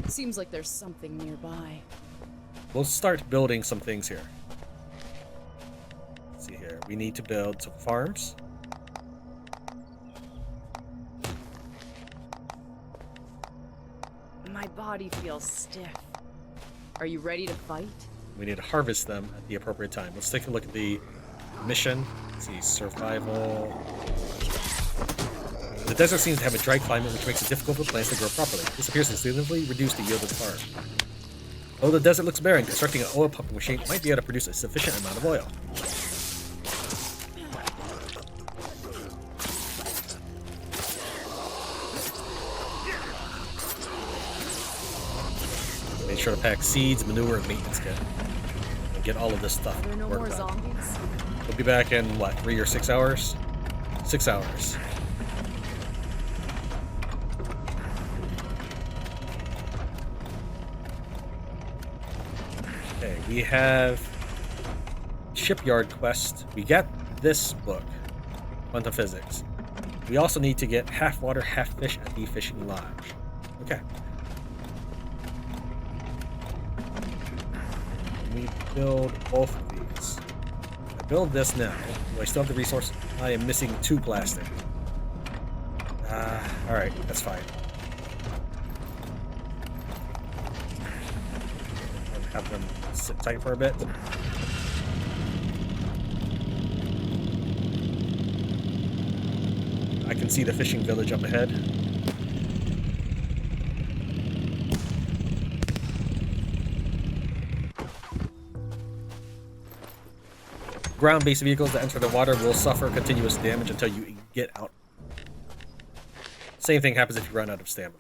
Seems like there's something nearby. We'll start building some things here. Let's see here. We need to build some farms. My body feels stiff. Are you ready to fight? We need to harvest them at the appropriate time. Let's take a look at the mission. Let's see, survival. The desert seems to have a dry climate, which makes it difficult for plants to grow properly. This appears to significantly reduce the yield of the farm. Though the desert looks barren, constructing an oil pumping machine might be able to produce a sufficient amount of oil. Make sure to pack seeds, manure, and maintenance kit. And get all of this stuff. Are there no more zombies? We'll be back in, what, 3 or 6 hours? 6 hours. Okay, we have shipyard quest. We get this book, Quantum Physics. We also need to get half water, half fish at the fishing lodge. Okay. We build both of these. I build this now. Do I still have the resource? I am missing 2 plastic. Alright, that's fine. Have them sit tight for a bit. I can see the fishing village up ahead. Ground-based vehicles that enter the water will suffer continuous damage until you get out. Same thing happens if you run out of stamina.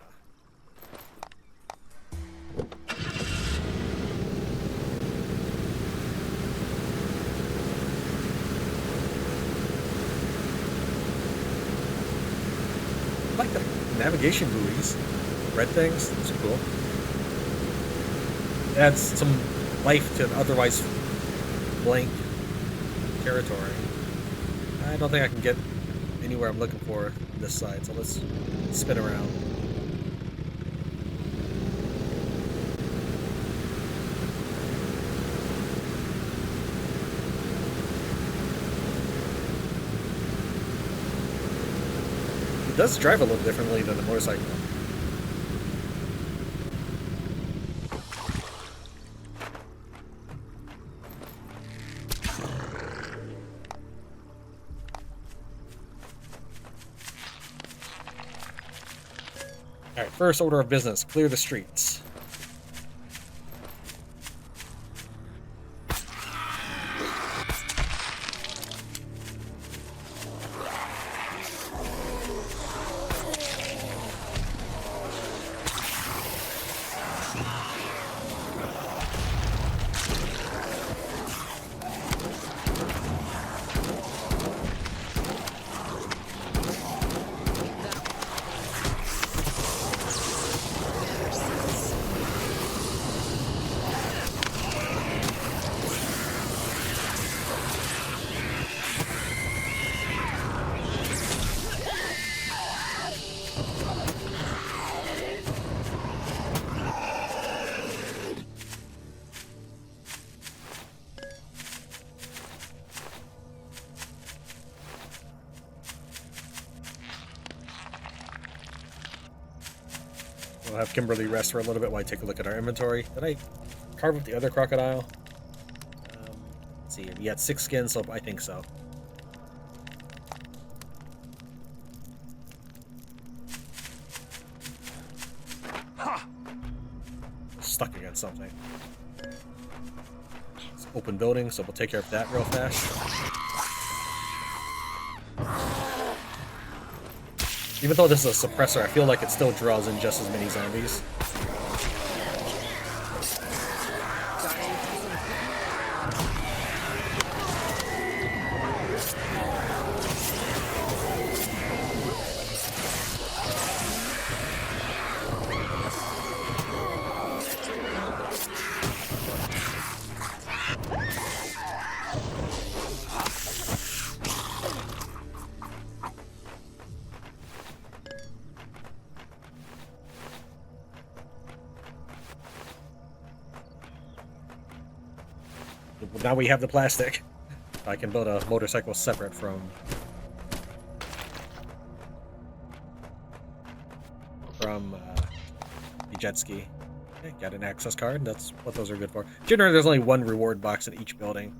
I like the navigation buoys. Red things, those are cool. Adds some life to an otherwise blank territory. I don't think I can get anywhere I'm looking for on this side, so let's spin around. It does drive a little differently than the motorcycle. Alright, first order of business, clear the streets. We'll have Kimberly rest for a little bit while I take a look at our inventory. Did I carve up the other crocodile? Let's see, we got 6 skins, so I think so. Stuck against something. It's open building, so we'll take care of that real fast. Even though this is a suppressor, I feel like it still draws in just as many zombies. Now we have the plastic. I can build a motorcycle separate from the jet ski. Okay, got an access card. That's what those are good for. Generally, there's only one reward box in each building.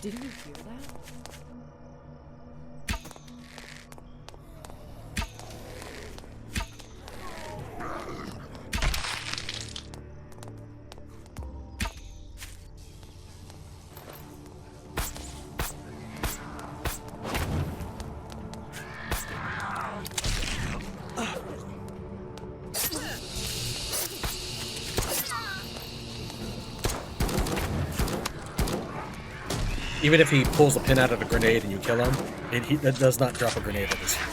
Did you hear that? Even if he pulls a pin out of a grenade and you kill him, that does not drop a grenade at his feet.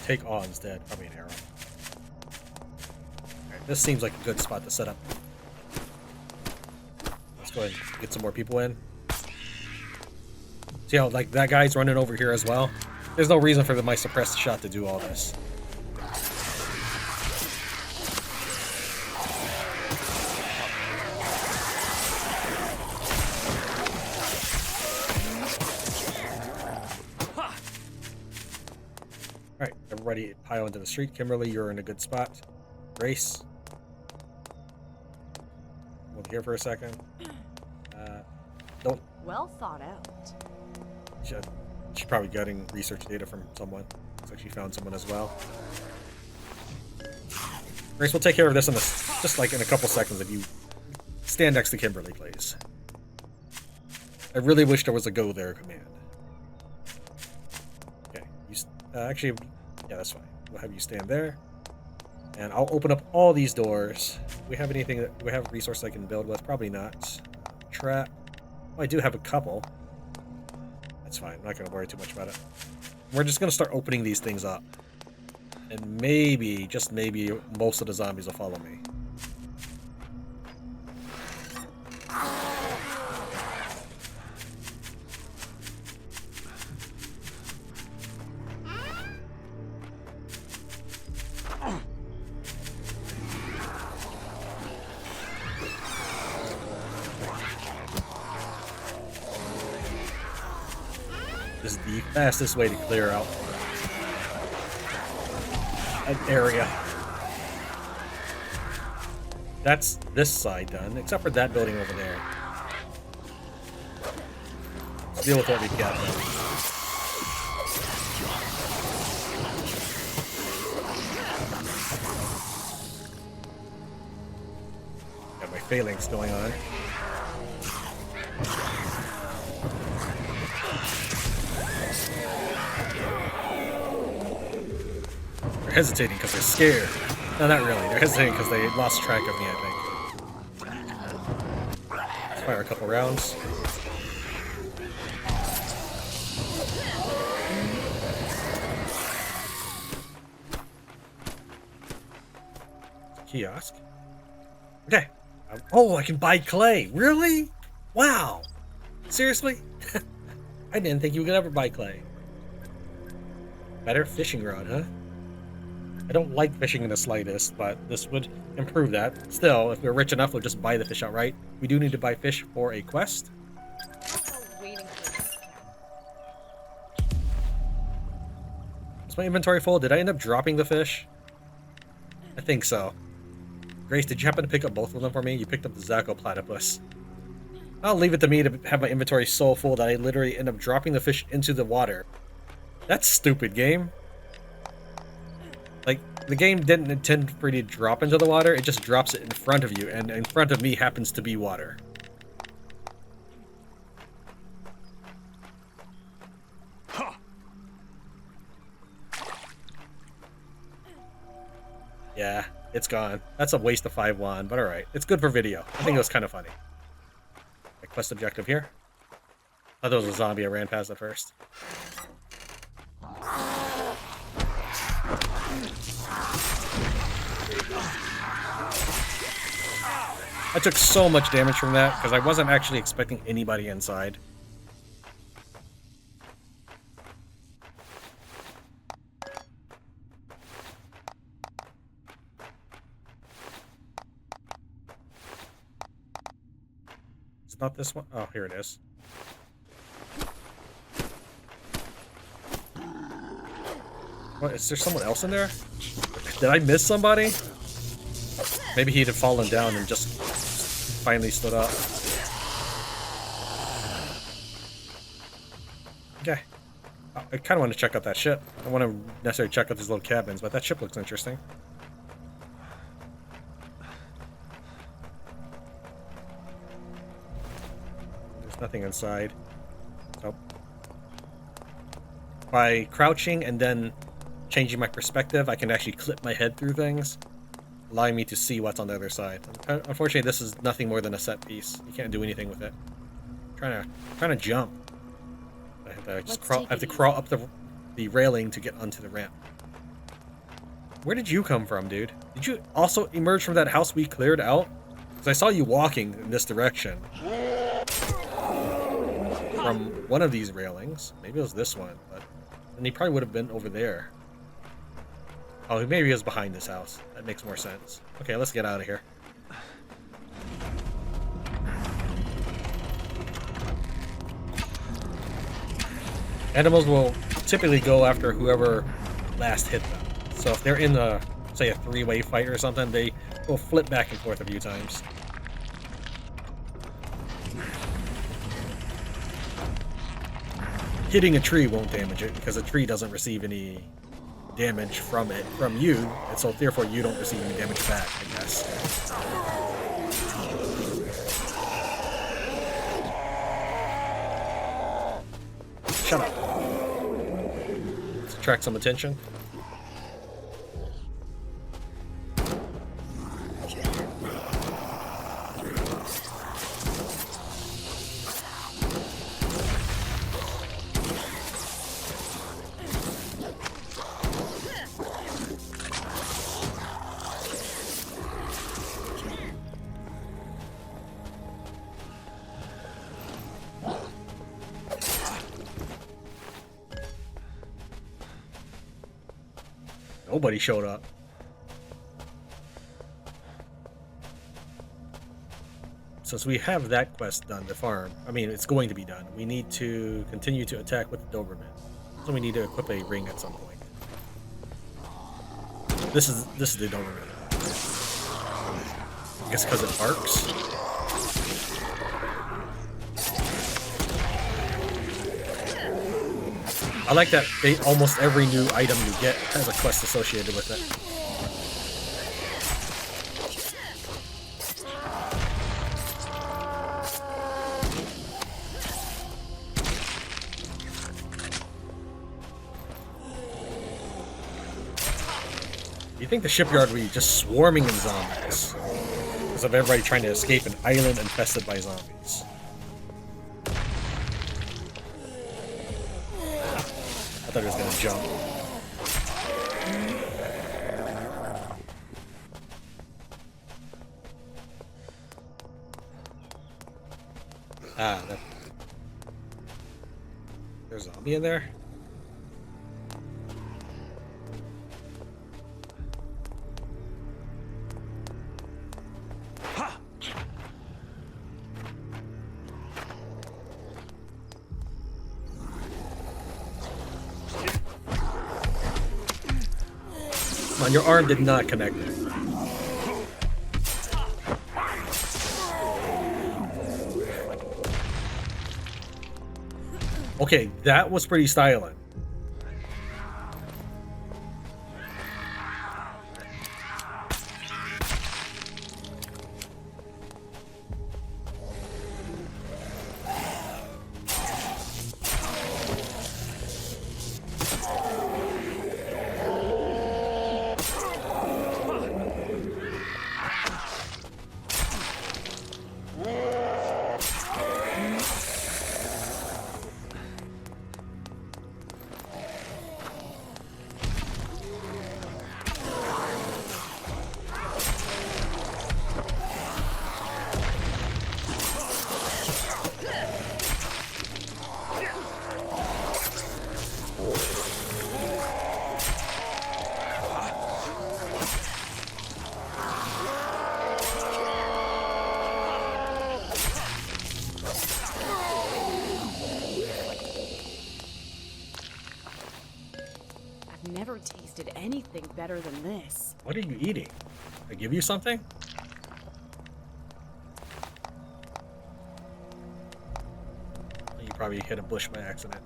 Take awe instead. Probably an arrow. Alright, this seems like a good spot to set up. Let's go ahead and get some more people in. See how, like, that guy's running over here as well? There's no reason for my suppressed shot to do all this. Alright, everybody pile into the street. Kimberly, you're in a good spot. Grace. Hold here for a second. Don't. Well thought out. She's probably getting research data from someone. Looks like she found someone as well. Grace, we'll take care of this in just like in a couple seconds if you stand next to Kimberly, please. I really wish there was a go there command. Okay, actually, yeah, that's fine. We'll have you stand there, and I'll open up all these doors. Do we have anything that we have resources I can build with? Probably not. Trap. Oh, I do have a couple. That's fine. I'm not going to worry too much about it. We're just going to start opening these things up, and maybe, just maybe, most of the zombies will follow me. This is the fastest way to clear out an area. That's this side done, except for that building over there. Let's deal with what we've got then. Got my phalanx going on. They're hesitating because they're scared. No, not really. They're hesitating because they lost track of me, I think. Let's fire a couple rounds. Kiosk. Okay. Oh, I can buy clay. Really? Wow. Seriously? I didn't think you could ever buy clay. Better fishing rod, huh? I don't like fishing in the slightest, but this would improve that. Still, if we're rich enough, we'll just buy the fish outright. We do need to buy fish for a quest. Is my inventory full? Did I end up dropping the fish? I think so. Grace, did you happen to pick up both of them for me? You picked up the Zaco platypus. I'll leave it to me to have my inventory so full that I literally end up dropping the fish into the water. That's stupid, game. Like, the game didn't intend for you to drop into the water, it just drops it in front of you, and in front of me happens to be water. Yeah, it's gone. That's a waste of 5 wand, but alright. It's good for video. I think it was kind of funny. My quest objective here. I thought it was a zombie I ran past at first. I took so much damage from that because I wasn't actually expecting anybody inside. It's not this one. Oh, here it is. What, is there someone else in there? Did I miss somebody? Maybe he'd have fallen down and just finally stood up. Okay. I kind of want to check out that ship. I don't want to necessarily check out these little cabins, but that ship looks interesting. There's nothing inside. So, by crouching and then changing my perspective, I can actually clip my head through things, allowing me to see what's on the other side. Unfortunately, this is nothing more than a set piece. You can't do anything with it. I'm trying to jump. I have to just crawl. I have to crawl up the railing to get onto the ramp. Where did you come from, dude? Did you also emerge from that house we cleared out? Because I saw you walking in this direction from one of these railings. Maybe it was this one, but then he probably would have been over there. Oh, maybe he was behind this house. That makes more sense. Okay, let's get out of here. Animals will typically go after whoever last hit them. So if they're in a, say, a 3-way fight or something, they will flip back and forth a few times. Hitting a tree won't damage it because a tree doesn't receive any damage from you, and so therefore you don't receive any damage back, I guess. Shut up. Let's attract some attention. Nobody showed up. Since we have that quest done, the farm, I mean, it's going to be done. We need to continue to attack with the Doberman. So we need to equip a ring at some point. This is the Doberman. I guess because it barks. I like that almost every new item you get has a quest associated with it. You think the shipyard would be just swarming in zombies because of everybody trying to escape an island infested by zombies. I thought he was going to jump. Ah, there's a zombie in there? Your arm did not connect it. Okay, that was pretty stylish. I've never tasted anything better than this. What are you eating? I give you something? You probably hit a bush by accident.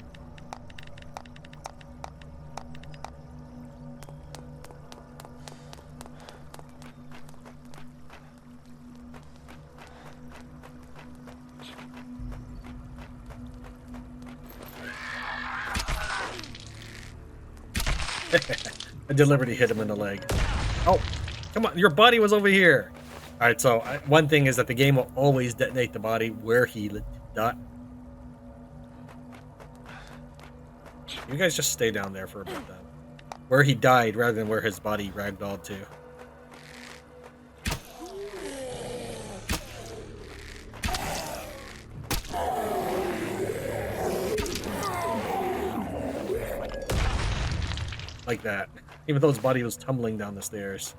I deliberately hit him in the leg. Oh, come on. Your body was over here. All right, so one thing is that the game will always detonate the body where he died. You guys just stay down there for a bit then. Where he died rather than where his body ragdolled to. Like that. Even though his body was tumbling down the stairs.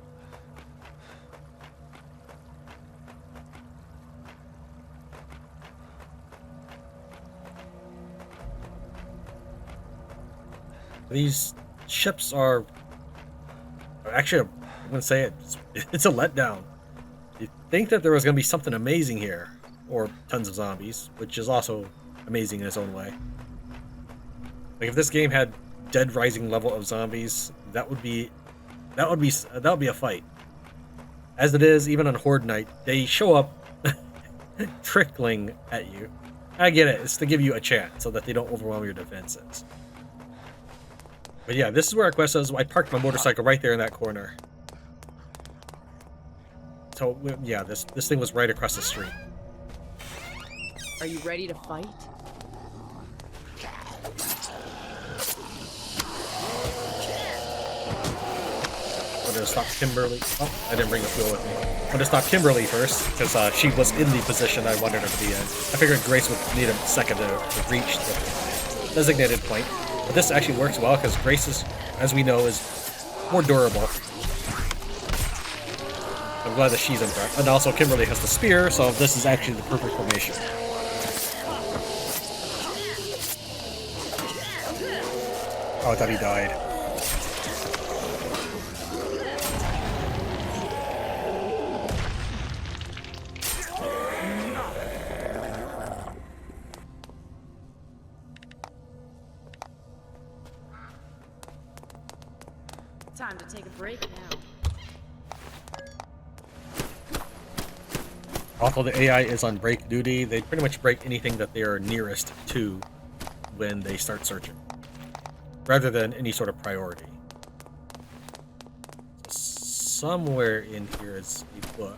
These ships are actually, I'm gonna say it's a letdown. You think that there was gonna be something amazing here, or tons of zombies, which is also amazing in its own way. Like if this game had Dead Rising level of zombies, that would be a fight. As it is, even on Horde Night, they show up trickling at you. I get it; it's to give you a chance so that they don't overwhelm your defenses. But yeah, this is where our quest is. I parked my motorcycle right there in that corner. So yeah, this thing was right across the street. Are you ready to fight? I'm gonna stop Kimberly. Oh, I didn't bring the fuel with me. I'm gonna stop Kimberly first because she was in the position I wanted her to be in. I figured Grace would need a second to reach the designated point. But this actually works well because Grace is, as we know, is more durable. I'm glad that she's in front. And also Kimberly has the spear, so this is actually the perfect formation. Oh, I thought he died. Time to take a break now. Although the AI is on break duty, they pretty much break anything that they are nearest to when they start searching, rather than any sort of priority. So somewhere in here is a book.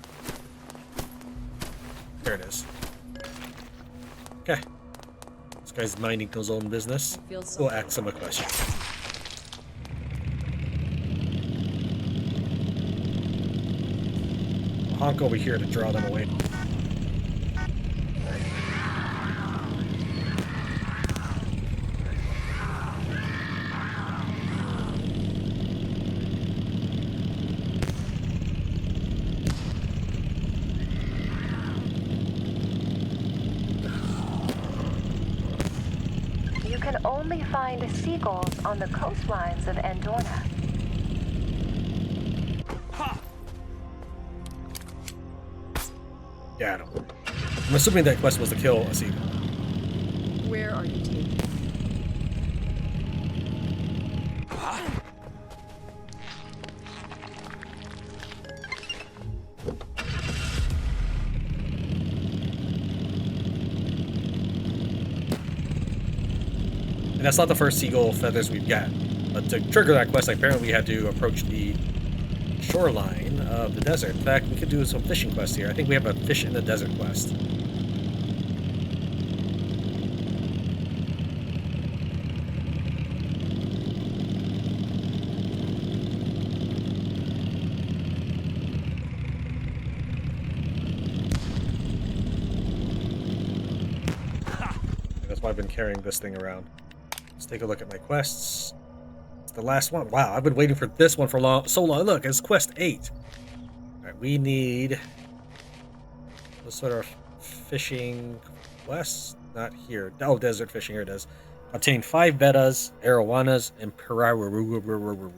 There it is. Okay. This guy's minding his own business. We'll ask him a question. I'll honk over here to draw them away. You can only find seagulls on the coastlines of Andorra. Yeah, I don't. I'm assuming that quest was to kill a seagull. Where are you taking me? And that's not the first seagull feathers we've got. But to trigger that quest, apparently we had to approach the shoreline of the desert. In fact, we could do some fishing quests here. I think we have a fish in the desert quest. That's why I've been carrying this thing around. Let's take a look at my quests. The last one. Wow, I've been waiting for this one for so long. Look, it's quest 8. Alright, we need this sort of fishing quest. Not here. Oh, desert fishing. Here it is. Obtain 5 betas, arowanas, and Pirarucu.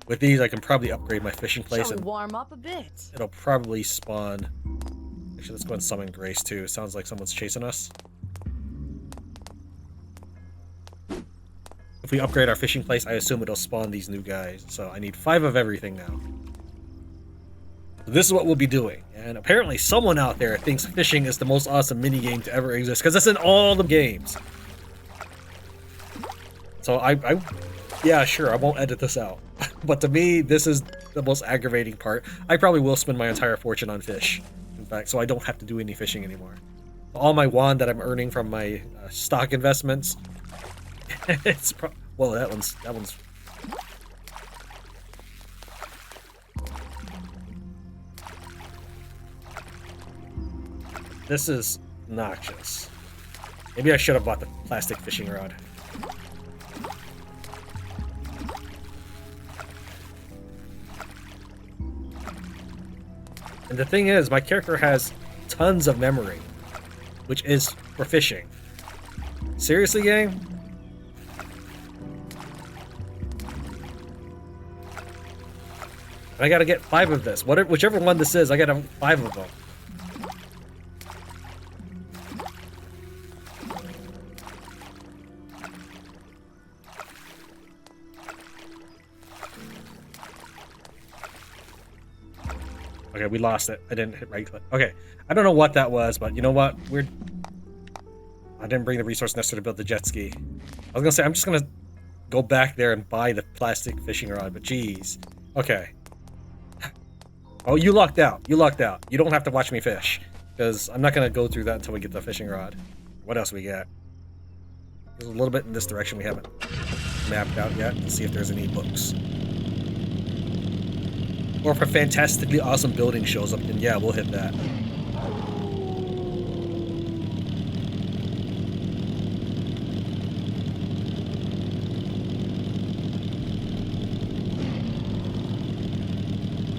With these, I can probably upgrade my fishing place, Shall we and warm up a bit? it'll probably spawn. Actually, let's go and summon Grace too. Sounds like someone's chasing us. If we upgrade our fishing place, I assume it'll spawn these new guys. So I need 5 of everything now. So this is what we'll be doing. And apparently someone out there thinks fishing is the most awesome minigame to ever exist, because it's in all the games. So yeah, sure, I won't edit this out. But to me, this is the most aggravating part. I probably will spend my entire fortune on fish, in fact, so I don't have to do any fishing anymore. All my wand that I'm earning from my stock investments, it's well, that one's. This is noxious. Maybe I should have bought the plastic fishing rod. And the thing is, my character has tons of memory, which is for fishing. Seriously, game? I gotta get 5 of this. Whichever one this is, I gotta have 5 of them. Okay, we lost it. I didn't hit right click. Okay, I don't know what that was, but you know what? I didn't bring the resource necessary to build the jet ski. I was gonna say, I'm just gonna go back there and buy the plastic fishing rod, but geez. Okay. Oh, you lucked out. You lucked out. You don't have to watch me fish, because I'm not gonna go through that until we get the fishing rod. What else we got? There's a little bit in this direction we haven't mapped out yet to see if there's any books. Or if a fantastically awesome building shows up, then yeah, we'll hit that.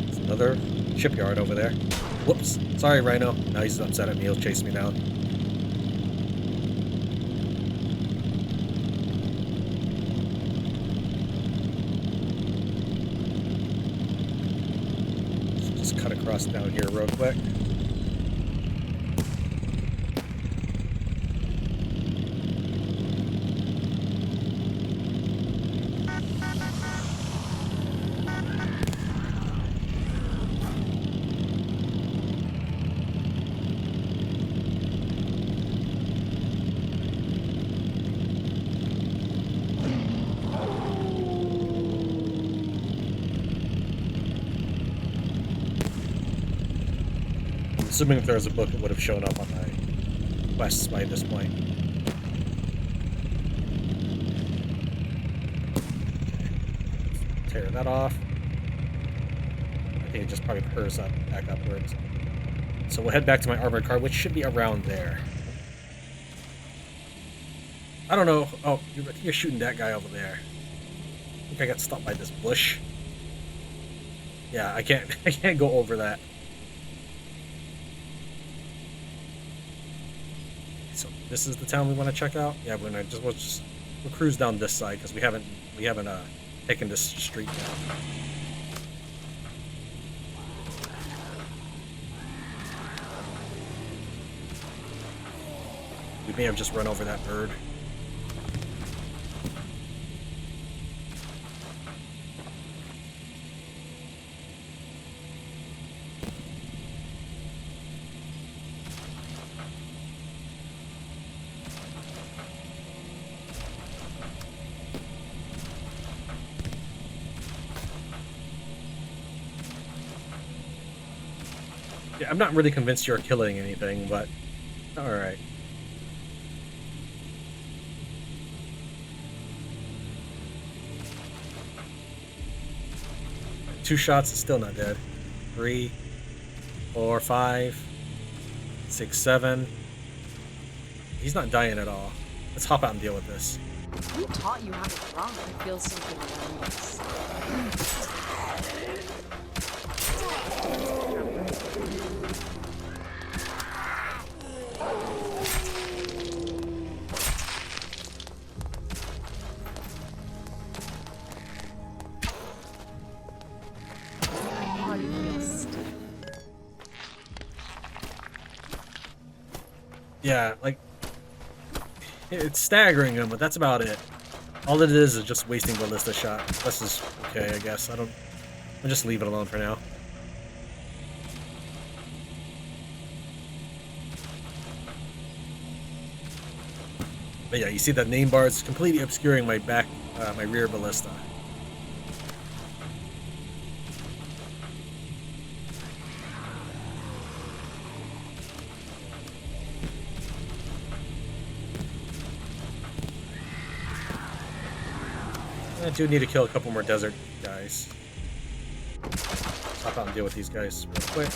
There's another shipyard over there. Whoops. Sorry, Rhino. Now he's upset at me. He'll chase me down. Cut across down here real quick. Assuming if there was a book, it would have shown up on my quests by this point. Tear that off. I think it just probably purrs up back upwards. So we'll head back to my armored car, which should be around there. I don't know. Oh, you're shooting that guy over there. I think I got stopped by this bush. Yeah, I can't go over that. So this is the town we want to check out. Yeah, we'll cruise down this side because we haven't taken this street down. We may have just run over that bird. Yeah, I'm not really convinced you're killing anything, but alright. Two shots, is still not dead. 3, 4, 5, 6, 7. He's not dying at all. Let's hop out and deal with this. Who taught you how to run? I feel something around this. Yeah, like it's staggering him, but that's about it. All it is just wasting ballista shot. This is okay, I guess. I'll just leave it alone for now. But yeah, you see that name bar is completely obscuring my back, my rear ballista. I do need to kill a couple more desert guys. Hop out and deal with these guys real quick.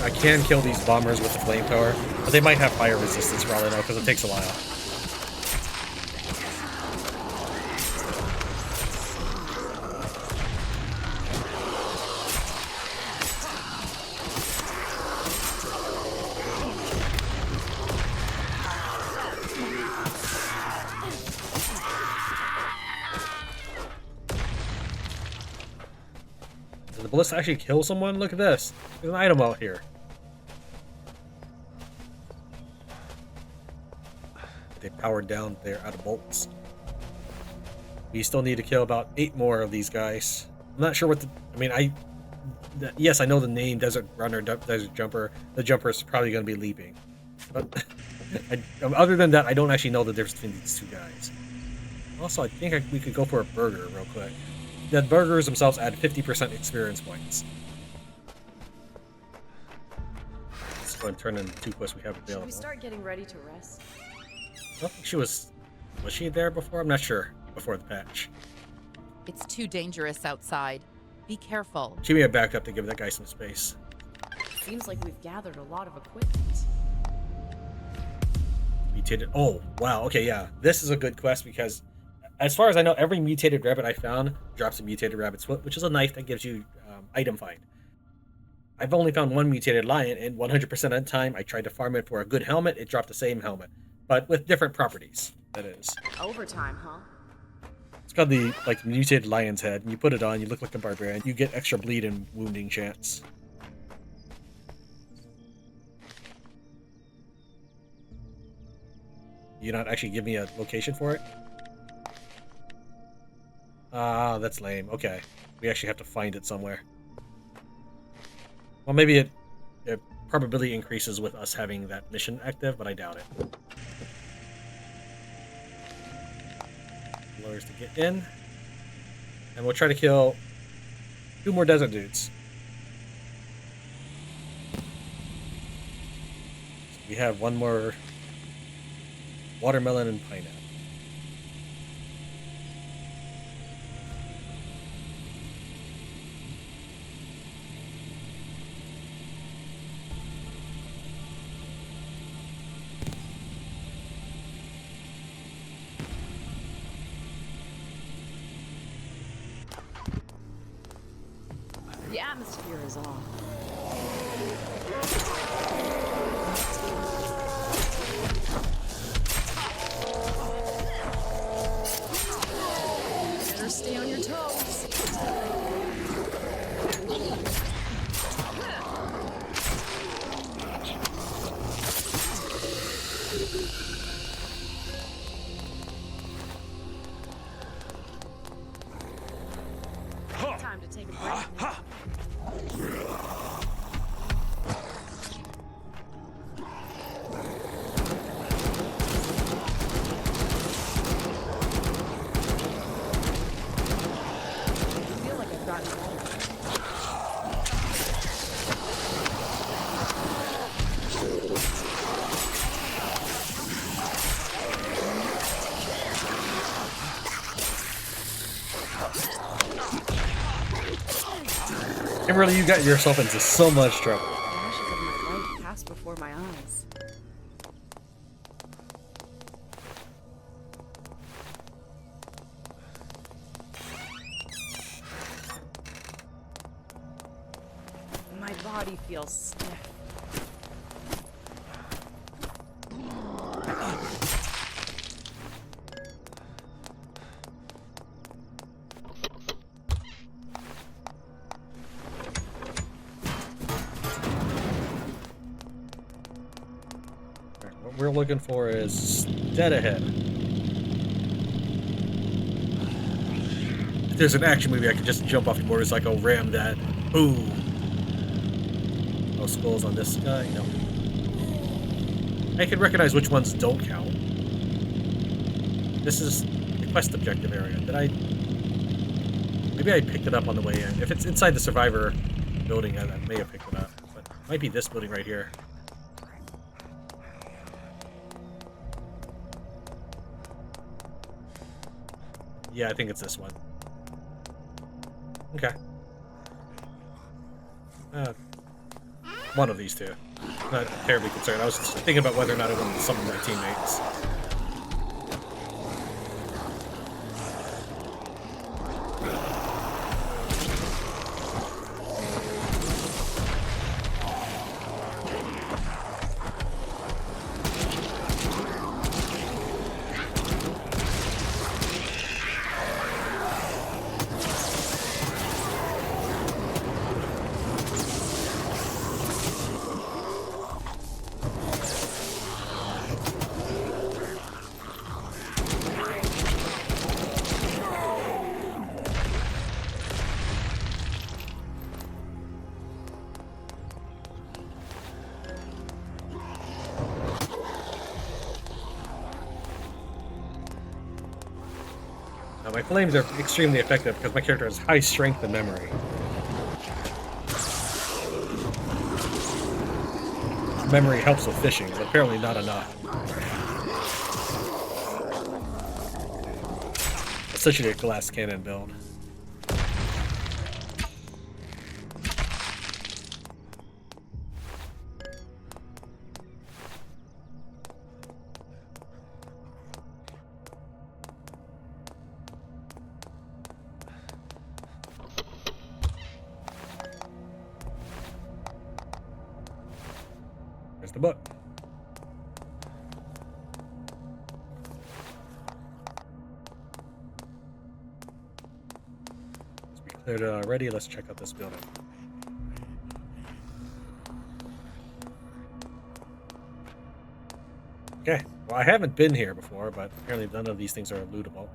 I can kill these bombers with the flamethrower, but they might have fire resistance for all I know, because it takes a while. Did the ballista actually kill someone? Look at this. There's an item out here. They powered down. They're out of bolts. We still need to kill about 8 more of these guys. I'm not sure what the... I mean, yes, I know the name Desert Runner, Desert Jumper. The jumper is probably going to be leaping. But other than that, I don't actually know the difference between these two guys. Also, I think we could go for a burger real quick. The burgers themselves add 50% experience points. Let's go and turn in the 2 quests we have available. Should we start getting ready to rest? I don't think she was she there before? I'm not sure. Before the patch. It's too dangerous outside. Be careful. She may have backed up to give that guy some space. Seems like we've gathered a lot of equipment. Mutated. Oh, wow. Okay, yeah. This is a good quest because, as far as I know, every mutated rabbit I found drops a mutated rabbit's foot, which is a knife that gives you item find. I've only found 1 mutated lion, and 100% of the time I tried to farm it for a good helmet, it dropped the same helmet, but with different properties. That is. Overtime, huh? It's got the mutated lion's head, and you put it on, you look like a barbarian. You get extra bleed and wounding chance. You not actually give me a location for it? Ah, that's lame. Okay. We actually have to find it somewhere. Well, maybe it probability increases with us having that mission active, but I doubt it. Lures to get in. And we'll try to kill 2 more desert dudes. So we have 1 more watermelon and pineapple. The atmosphere is off. Better stay on your toes. Time to take a break now. I feel like I've gotten better. Kimberly, you got yourself into so much trouble. Flashes of my life pass before my eyes. My body feels stiff. What we're looking for is dead ahead. If there's an action movie, I could just jump off the motorcycle, ram that. Boom. No skulls on this guy. No. I can recognize which ones don't count. This is the quest objective area. Did I... Maybe I picked it up on the way in. If it's inside the survivor building, I may have picked it up. But it might be this building right here. Yeah, I think it's this one. Okay. One of these two. Not terribly concerned. I was just thinking about whether or not I wanted some of my teammates. Now, my flames are extremely effective because my character has high strength and memory. Memory helps with fishing, but apparently not enough. Especially a glass cannon build. There's the book. As we cleared it already, let's check out this building. Okay, well, I haven't been here before, but apparently none of these things are lootable.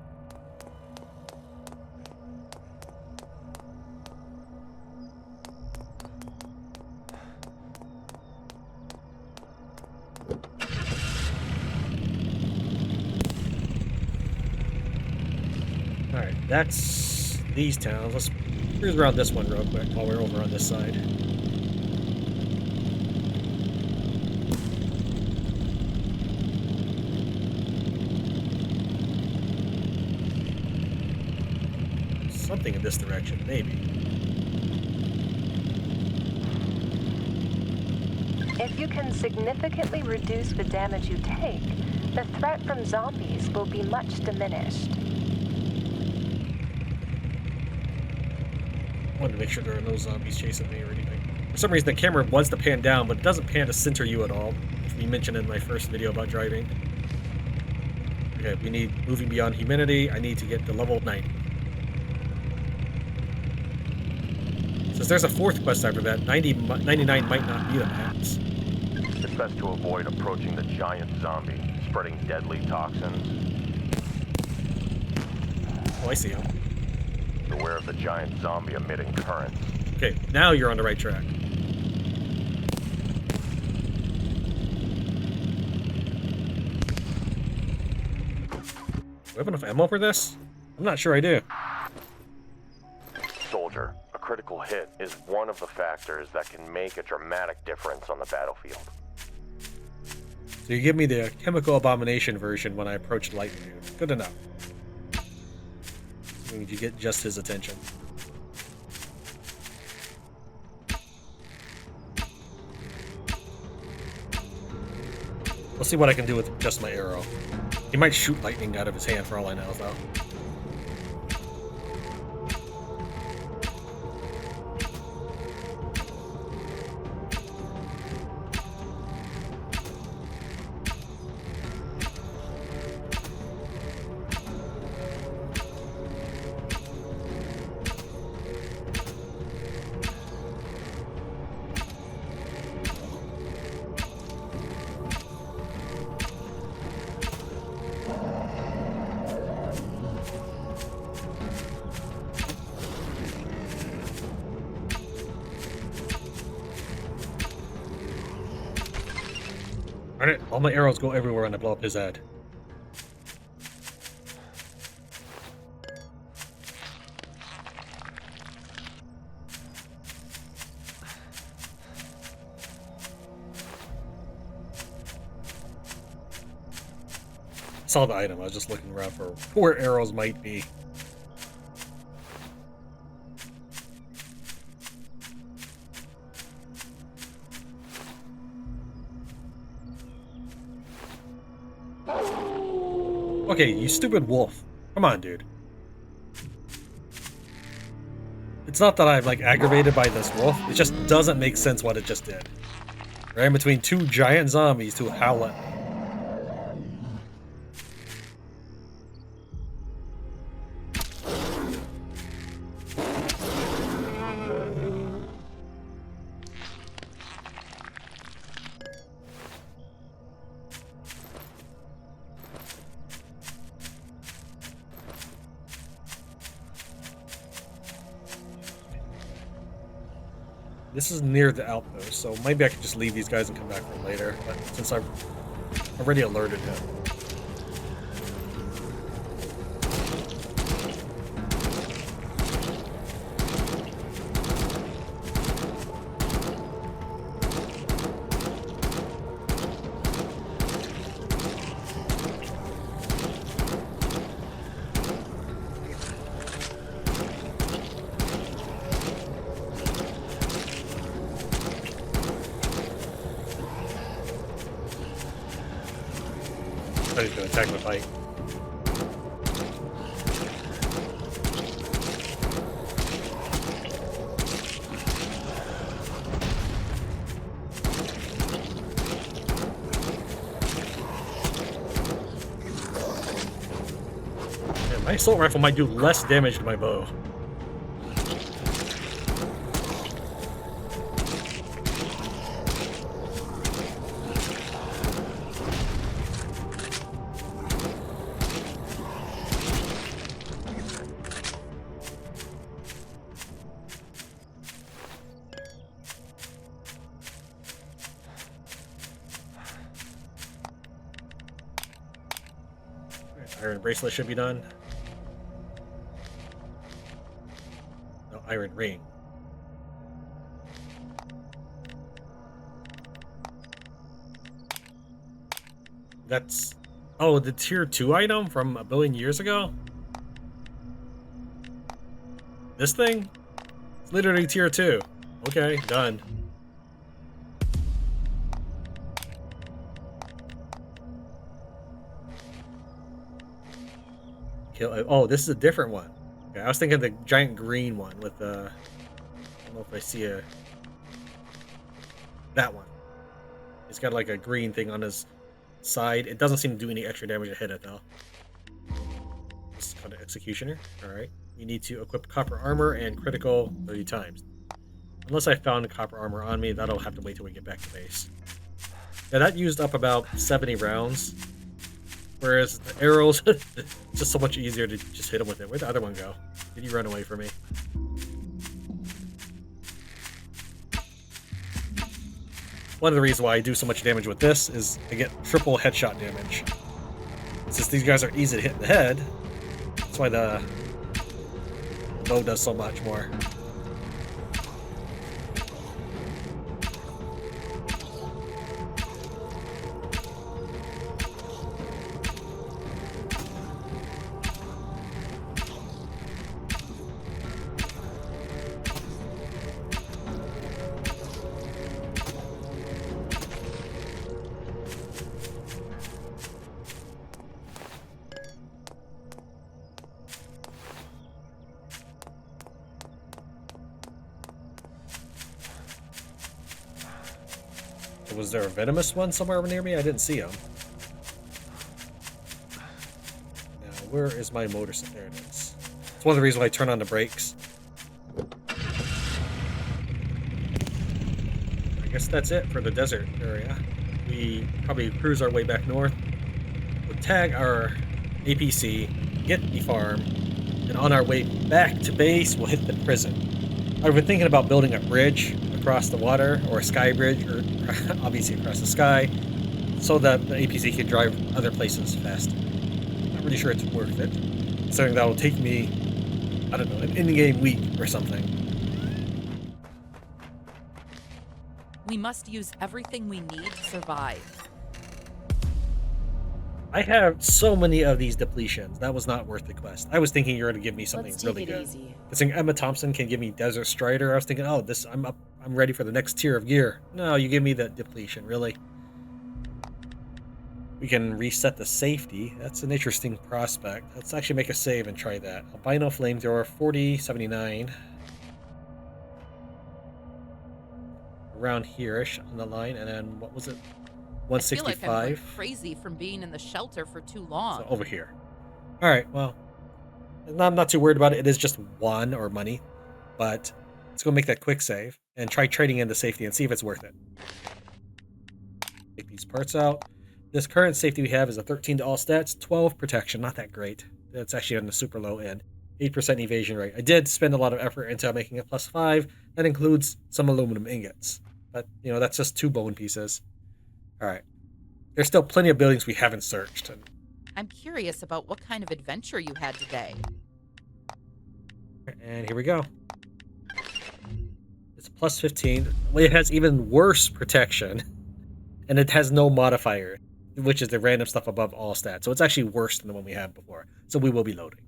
Alright, that's these towns. Let's cruise around this one real quick while we're over on this side. Something in this direction, maybe. If you can significantly reduce the damage you take, the threat from zombies will be much diminished. I wanted to make sure there are no zombies chasing me or anything. For some reason, the camera wants to pan down, but it doesn't pan to center you at all, which we mentioned in my first video about driving. Okay, we need moving beyond humanity. I need to get to level 90. Since there's a fourth quest after that, 99 might not be the max. It's best to avoid approaching the giant zombie, spreading deadly toxins. Oh, I see him. Beware of the giant zombie emitting currents. Okay, now you're on the right track. Do I have enough ammo for this? I'm not sure I do. Soldier, a critical hit is one of the factors that can make a dramatic difference on the battlefield. So you give me the chemical abomination version when I approached Lightning Dude. Good enough. Means you get just his attention. We'll see what I can do with just my arrow. He might shoot lightning out of his hand for all I know, though. Darn it, all my arrows go everywhere when I blow up his head. I saw the item, I was just looking around for where arrows might be. Okay, you stupid wolf. Come on, dude. It's not that I'm, like, aggravated by this wolf. It just doesn't make sense what it just did. Right in between two giant zombies to howl at me. This is near the outpost, so maybe I could just leave these guys and come back for later. But since I've already alerted him. He's gonna attack my bike. Yeah, my assault rifle might do less damage to my bow. Iron bracelet should be done. No, iron ring. That's... Oh, the tier 2 item from a billion years ago? This thing? It's literally tier 2. Okay, done. Oh, this is a different one. Okay, I was thinking the giant green one with the... I don't know if I see a... That one. It's got like a green thing on his side. It doesn't seem to do any extra damage to hit it though. It's called an Executioner. Alright. You need to equip copper armor and critical 30 times. Unless I found copper armor on me, that'll have to wait till we get back to base. Yeah, that used up about 70 rounds. Whereas the arrows, it's just so much easier to just hit him with it. Where'd the other one go? Did he run away from me? One of the reasons why I do so much damage with this is I get triple headshot damage. Since these guys are easy to hit in the head, that's why the bow does so much more. Was there a venomous one somewhere near me? I didn't see him. Now, where is my motorcycle? There it is. It's one of the reasons why I turn on the brakes. I guess that's it for the desert area. We probably cruise our way back north. We'll tag our APC, get the farm, and on our way back to base, we'll hit the prison. I've been thinking about building a bridge across the water, or a sky bridge, or obviously across the sky, so that the APC can drive other places faster. Not really sure it's worth it. Something that will take me, I don't know, an in-game week or something. We must use everything we need to survive. I have so many of these depletions. That was not worth the quest. I was thinking you were going to give me something Let's take really it good. easy. Considering Emma Thompson can give me Desert Strider, I was thinking, oh, this I'm up. I'm ready for the next tier of gear. No, you give me the depletion. Really? We can reset the safety. That's an interesting prospect. Let's actually make a save and try that. Albino flamethrower 4079. Around here-ish on the line, and then what was it? I feel like I'm going 165. crazy from being in the shelter for too long. So over here. All right. Well, I'm not too worried about it. It is just one or money, but let's go make that quick save and try trading in the safety and see if it's worth it. Take these parts out. This current safety we have is a 13 to all stats, 12 protection. Not that great. That's actually on the super low end. 8% evasion rate. I did spend a lot of effort into making it +5. That includes some aluminum ingots, but you know that's just 2 bone pieces. All right. There's still plenty of buildings we haven't searched. I'm curious about what kind of adventure you had today. And here we go. It's +15. Well, it has even worse protection, and it has no modifier, which is the random stuff above all stats. So it's actually worse than the one we had before. So we will be loading.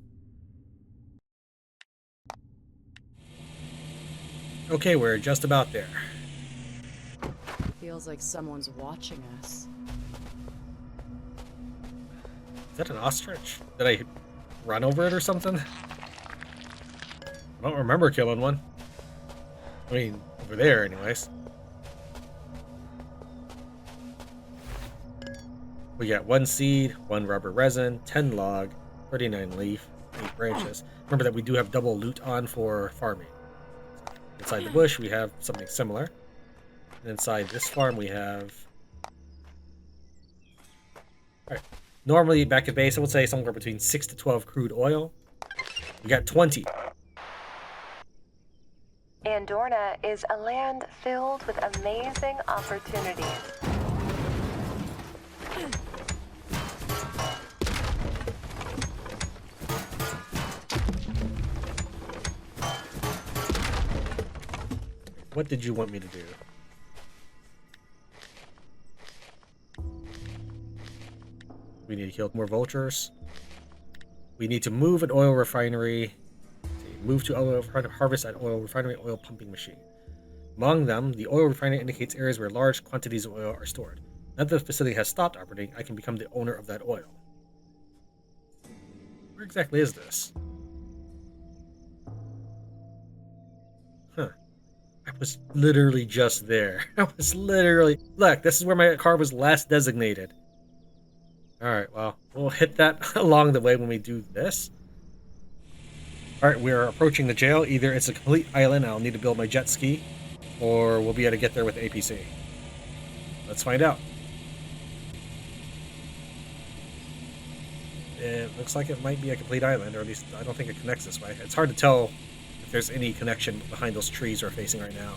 Okay, we're just about there. Feels like someone's watching us. Is that an ostrich? Did I run over it or something? I don't remember killing one. I mean, over there anyways. We got 1 seed, 1 rubber resin, 10 log, 39 leaf, 8 branches. Remember that we do have double loot on for farming. Inside the bush, we have something similar. And inside this farm, we have... Alright. Normally, back at base, I would say somewhere between 6 to 12 crude oil. We got 20. Andorna is a land filled with amazing opportunities. What did you want me to do? We need to kill more vultures. We need to move an oil refinery. Move to oil harvest at oil refinery oil pumping machine. Among them, the oil refinery indicates areas where large quantities of oil are stored. Now that the facility has stopped operating, I can become the owner of that oil. Where exactly is this? Huh. I was literally just there. I was literally... Look, this is where my car was last designated. Alright, well, we'll hit that along the way when we do this. Alright, we're approaching the jail. Either it's a complete island, I'll need to build my jet ski, or we'll be able to get there with the APC. Let's find out. It looks like it might be a complete island, or at least I don't think it connects this way. It's hard to tell if there's any connection behind those trees we're facing right now.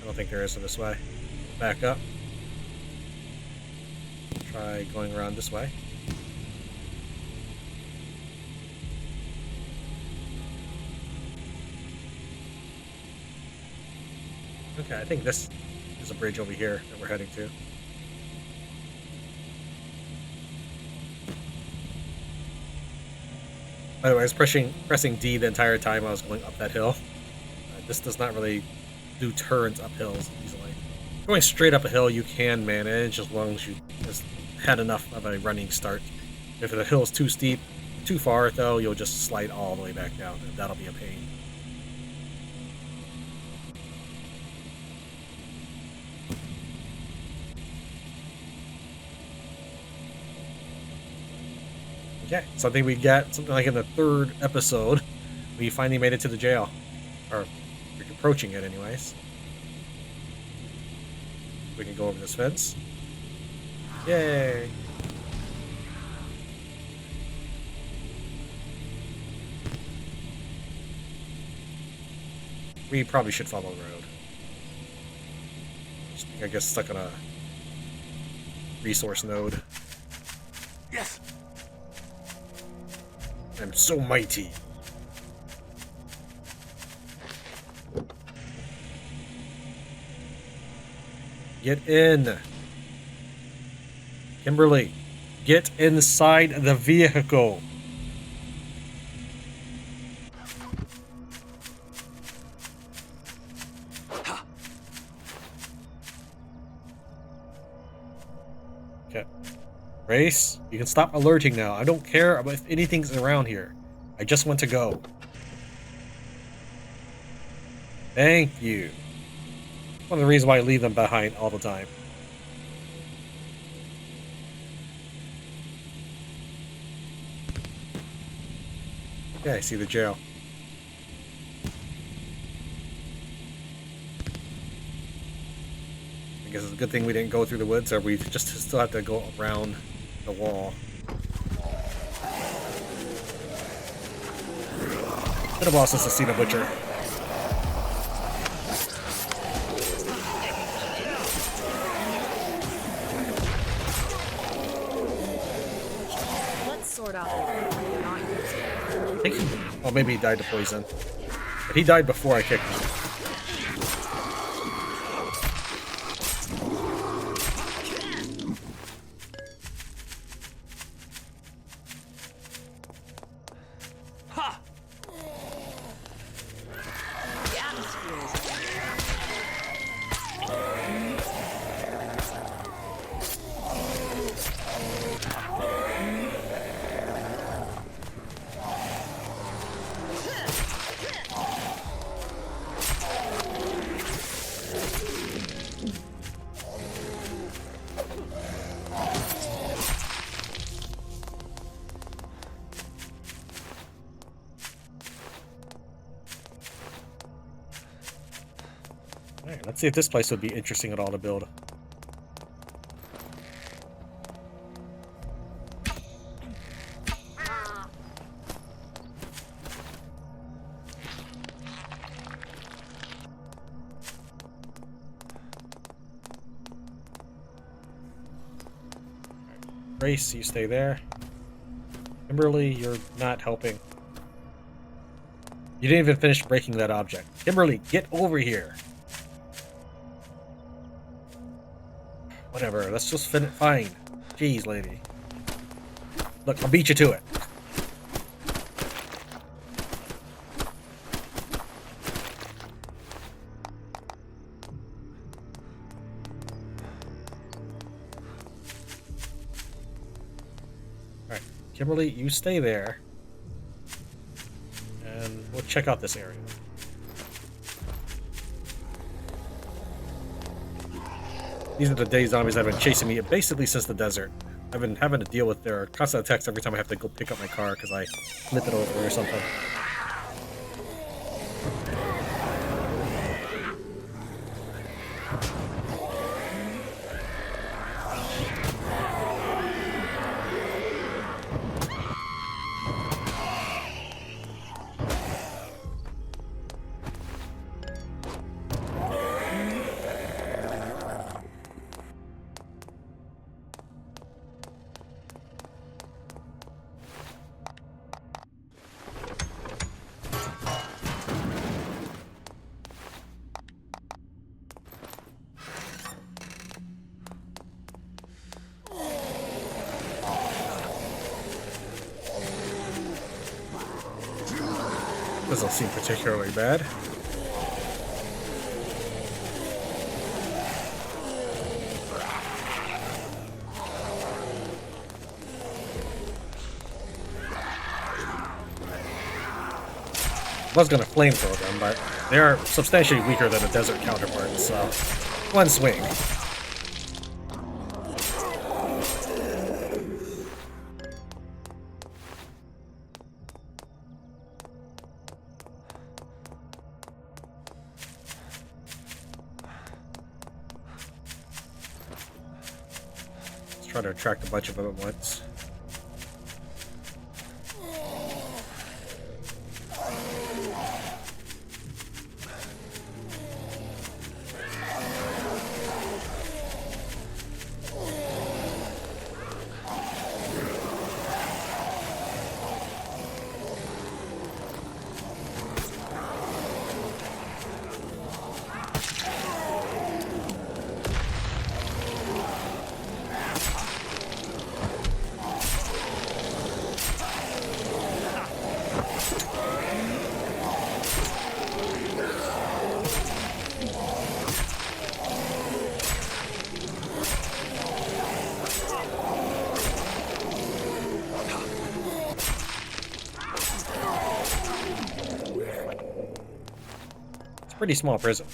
I don't think there is this way. Back up. Try going around this way. Okay, I think this is a bridge over here that we're heading to. By the way, I was pressing D the entire time I was going up that hill. This does not really do turns up hills easily. Going straight up a hill you can manage as long as you just had enough of a running start. If the hill is too steep, too far though, you'll just slide all the way back down, and that'll be a pain. Okay, something we got, something like in the 3rd episode, we finally made it to the jail. Or, we're approaching it anyways. We can go over this fence. Yay! We probably should follow the road. I guess stuck on a resource node. Yes. I'm so mighty. Get in. Kimberly, get inside the vehicle. Okay. Grace, you can stop alerting now. I don't care about if anything's around here. I just want to go. Thank you. One of the reasons why I leave them behind all the time. Yeah, I see the jail. I guess it's a good thing we didn't go through the woods, or we just still have to go around the wall. Been a while since I've seen a butcher. Let's sort out the one you're not using. I think oh, maybe he died to poison. But he died before I kicked him. Alright, let's see if this place would be interesting at all to build. Grace, you stay there. Kimberly, you're not helping. You didn't even finish breaking that object. Kimberly, get over here. Whatever, let's just fine. Jeez, lady. Look, I'll beat you to it. Alright, Kimberly, you stay there. And we'll check out this area. These are the day zombies that have been chasing me basically since the desert. I've been having to deal with their constant attacks every time I have to go pick up my car because I flip it over or something. Doesn't seem particularly bad. I was gonna flamethrow them, but they are substantially weaker than a desert counterpart, so one swing. Try to attract a bunch of them at once. Pretty small prison.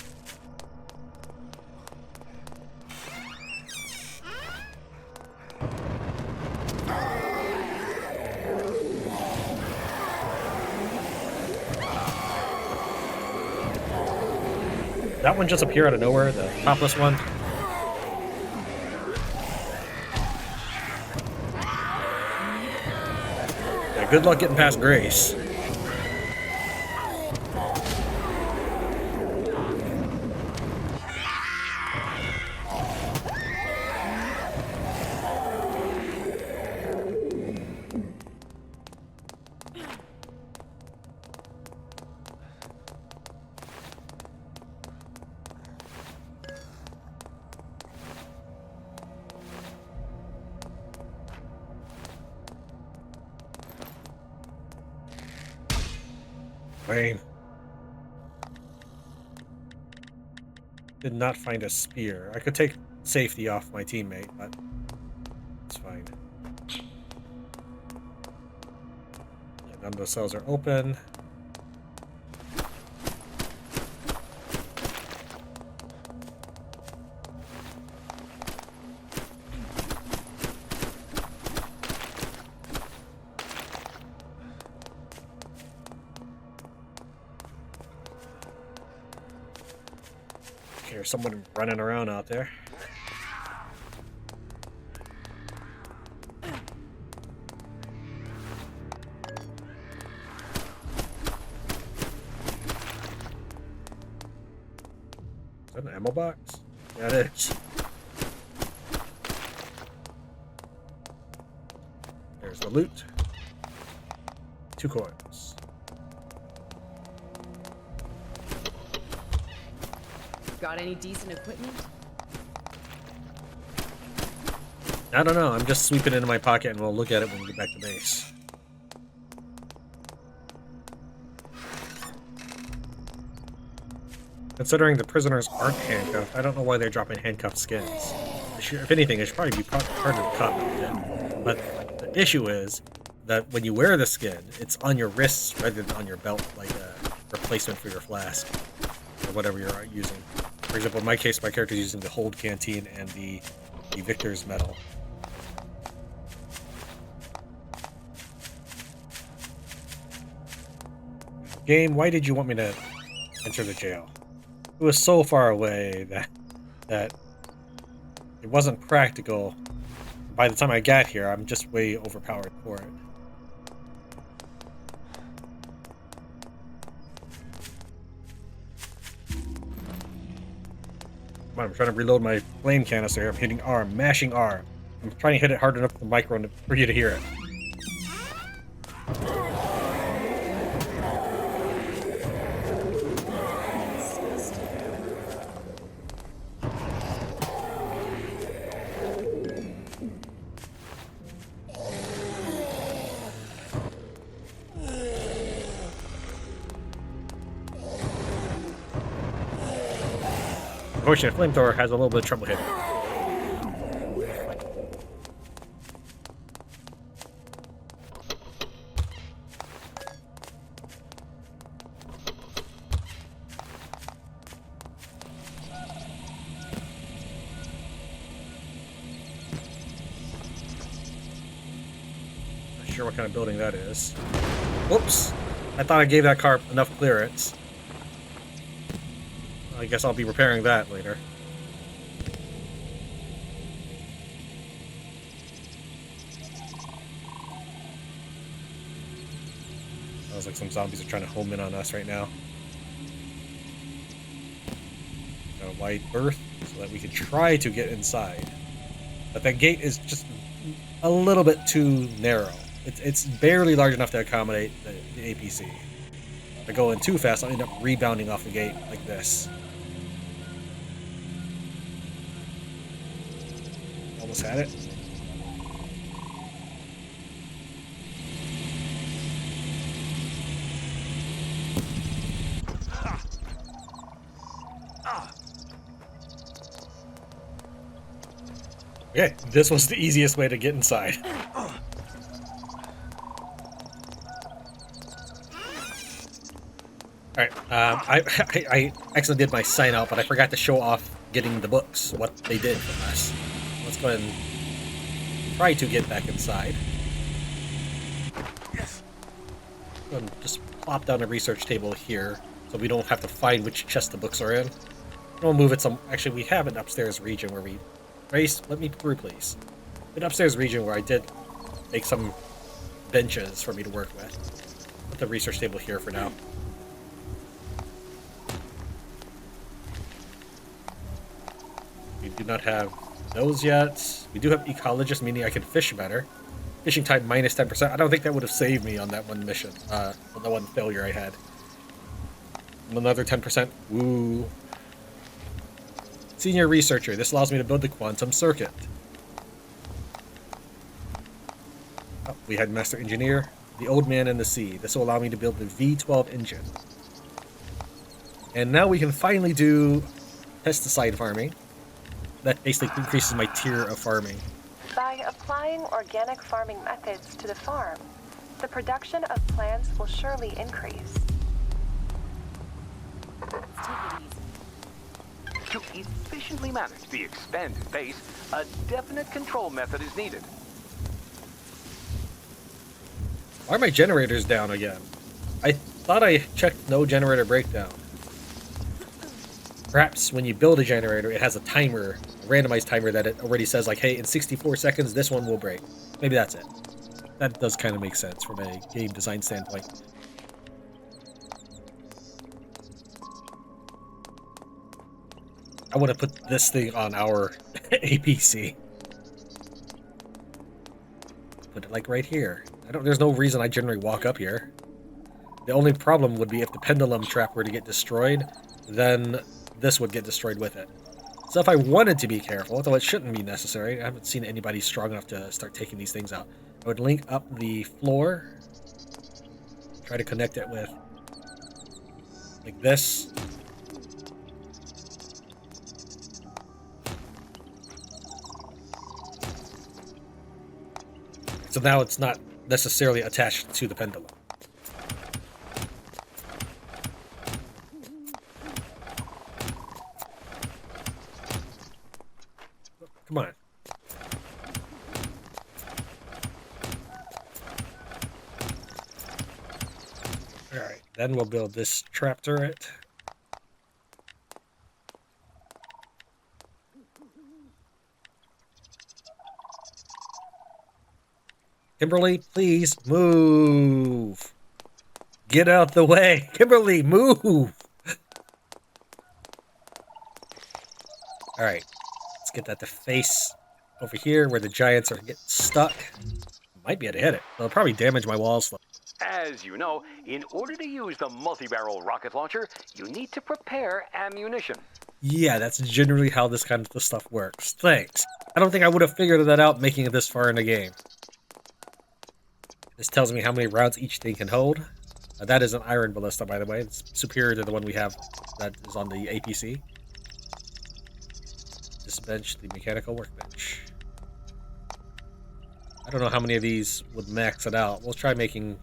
That one just appeared out of nowhere, the topless one. Yeah, good luck getting past Grace. Lame. Did not find a spear. I could take safety off my teammate, but it's fine. Yeah, none of the cells are open. There's someone running around out there. Is that an ammo box? Yeah, it is. There's the loot. 2 coins. Got any decent equipment? I don't know. I'm just sweeping it into my pocket and we'll look at it when we get back to base. Considering the prisoners aren't handcuffed, I don't know why they're dropping handcuffed skins. If anything, it should probably be part of the cut outfit. But the issue is that when you wear the skin, it's on your wrists rather than on your belt, like a replacement for your flask or whatever you're using. For example, in my case, my character is using the Hold Canteen and the Victor's Medal. Game, why did you want me to enter the jail? It was so far away that it wasn't practical. By the time I got here, I'm just way overpowered for it. I'm trying to reload my flame canister. I'm hitting R, I'm mashing R. I'm trying to hit it hard enough with the micro for you to hear it. Unfortunately, flamethrower has a little bit of trouble hitting. Not sure what kind of building that is. Whoops! I thought I gave that car enough clearance. I guess I'll be repairing that later. Sounds like some zombies are trying to home in on us right now. Got a wide berth so that we can try to get inside. But that gate is just a little bit too narrow. It's barely large enough to accommodate the APC. If I go in too fast, I'll end up rebounding off the gate like this. Almost had it. Okay, this was the easiest way to get inside. Alright, I actually did my sign out, but I forgot to show off getting the books, what they did for us. Let's go ahead and try to get back inside. Yes. Go ahead and just plop down a research table here, so we don't have to find which chest the books are in. We'll move it some... Actually, we have an upstairs region where we... Grace, let me through, please. An upstairs region where I did make some benches for me to work with. Put the research table here for now. We do not have those yet. We do have ecologist, meaning I can fish better. Fishing time minus 10%. I don't think that would have saved me on that one mission. On the one failure I had. Another 10%. Woo. Senior researcher. This allows me to build the quantum circuit. Oh, we had master engineer. The old man in the sea. This will allow me to build the V12 engine. And now we can finally do pesticide farming. That basically increases my tier of farming. By applying organic farming methods to the farm, the production of plants will surely increase. To efficiently manage the expanded base, a definite control method is needed. Why are my generators down again? I thought I checked no generator breakdown. Perhaps when you build a generator, it has a timer, a randomized timer that it already says like, hey, in 64 seconds, this one will break. Maybe that's it. That does kind of make sense from a game design standpoint. I want to put this thing on our APC. Put it like right here. There's no reason I generally walk up here. The only problem would be if the pendulum trap were to get destroyed, then this would get destroyed with it. So if I wanted to be careful, though it shouldn't be necessary, I haven't seen anybody strong enough to start taking these things out. I would link up the floor, try to connect it with like this. So now it's not necessarily attached to the pendulum. Come on. Alright, then we'll build this trap turret. Kimberly, please move. Get out the way. Kimberly, move. Alright. Let's get that to face over here where the giants are getting stuck. Might be able to hit it. They'll probably damage my walls. As you know, in order to use the multi-barrel rocket launcher, you need to prepare ammunition. Yeah, that's generally how this kind of stuff works. Thanks. I don't think I would have figured that out making it this far in the game. This tells me how many rounds each thing can hold. That is an iron ballista, by the way. It's superior to the one we have that is on the APC. This bench, the mechanical workbench. I don't know how many of these would max it out. We'll try making...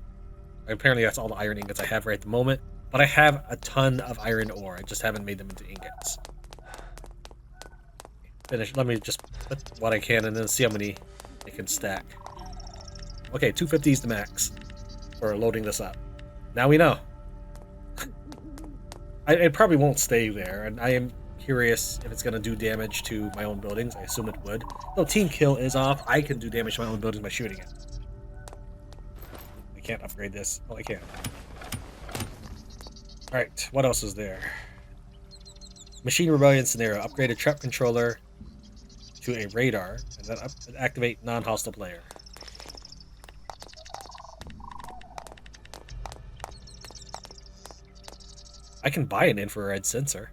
Apparently that's all the iron ingots I have right at the moment. But I have a ton of iron ore. I just haven't made them into ingots. Finish. Let me just put what I can and then see how many I can stack. Okay, 250 is the max for loading this up. Now we know. It probably won't stay there, and I am curious if it's going to do damage to my own buildings. I assume it would. Though team kill is off, I can do damage to my own buildings by shooting it. I can't upgrade this. Oh, I can. Alright, what else is there? Machine Rebellion scenario. Upgrade a trap controller to a radar, and then activate non-hostile player. I can buy an infrared sensor.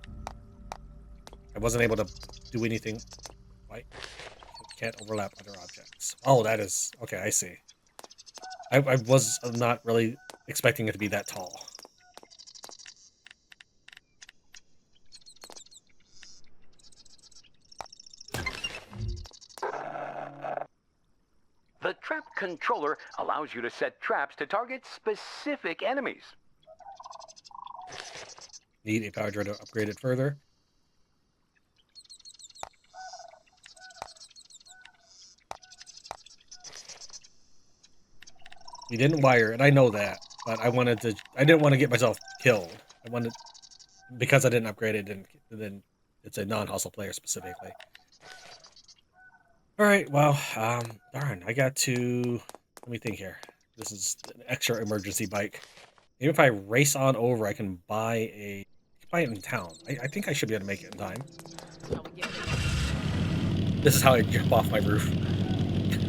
I wasn't able to do anything. Why? Can't overlap other objects. Oh, that is... Okay, I see. I was not really expecting it to be that tall. The trap controller allows you to set traps to target specific enemies. Need a power drill to upgrade it further. We didn't wire it, I know that, but I didn't want to get myself killed. I wanted, because I didn't upgrade it, then it's a non-hustle player specifically. Alright, well, darn, I got to, let me think here. This is an extra emergency bike. Maybe if I race on over, I can buy it in town. I think I should be able to make it in time. Shall we get This is how I jump off my roof.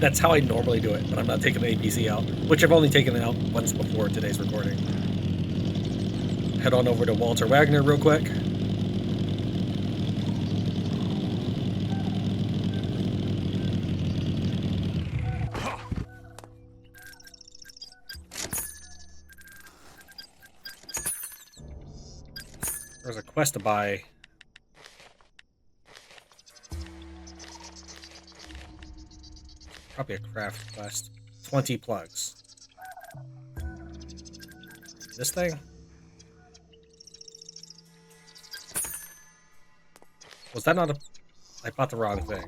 That's how I normally do it, but I'm not taking the APC out, which I've only taken it out once before today's recording. Head on over to Walter Wagner real quick. There's a quest to buy. Probably a craft quest. 20 plugs. This thing? Was that not a... I bought the wrong thing.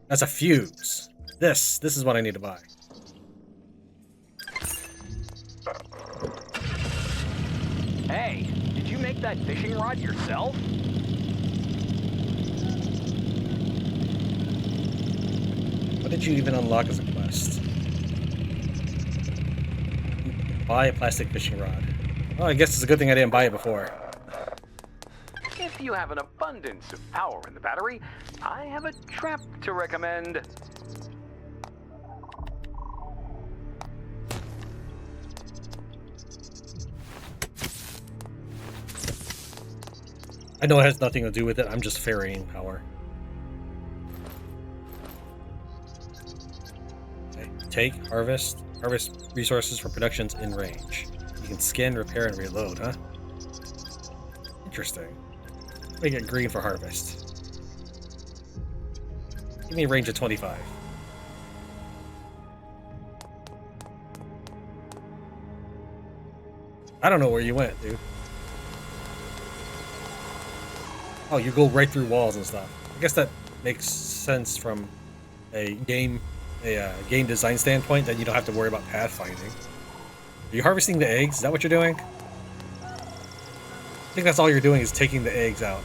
That's a fuse. This is what I need to buy. Hey, did you make that fishing rod yourself? What did you even unlock as a quest? Buy a plastic fishing rod. Well, I guess it's a good thing I didn't buy it before. If you have an abundance of power in the battery, I have a trap to recommend. I know it has nothing to do with it, I'm just ferrying power. Okay, take, harvest resources for productions in range. You can skin, repair, and reload, huh? Interesting. Make it green for harvest. Give me a range of 25. I don't know where you went, dude. Oh, you go right through walls and stuff. I guess that makes sense from a game design standpoint, that you don't have to worry about pathfinding. Are you harvesting the eggs? Is that what you're doing? I think that's all you're doing, is taking the eggs out.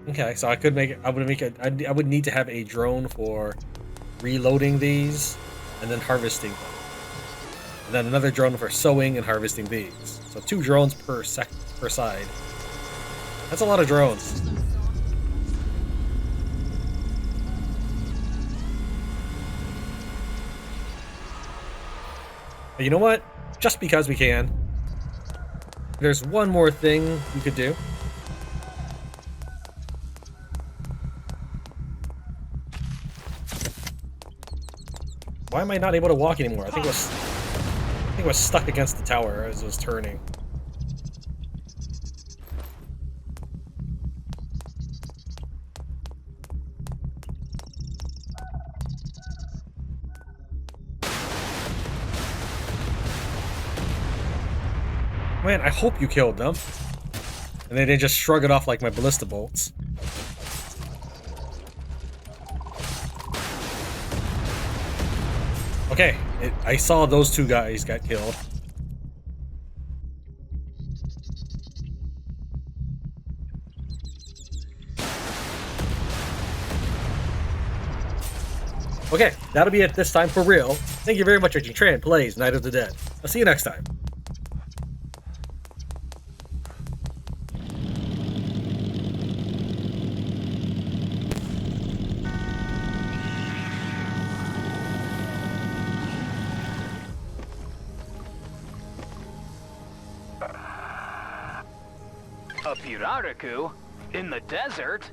Okay, so I could make it. I would need to have a drone for reloading these and then harvesting them, and then another drone for sowing and harvesting these. So 2 drones per side. That's a lot of drones. But you know what? Just because we can, there's one more thing we could do. Why am I not able to walk anymore? I think it was stuck against the tower as it was turning. Man, I hope you killed them. And they didn't just shrug it off like my ballista bolts. Okay, I saw those 2 guys got killed. Okay, that'll be it this time for real. Thank you very much for watching Tran Plays Night of the Dead. I'll see you next time. A Pirarucu? In the desert?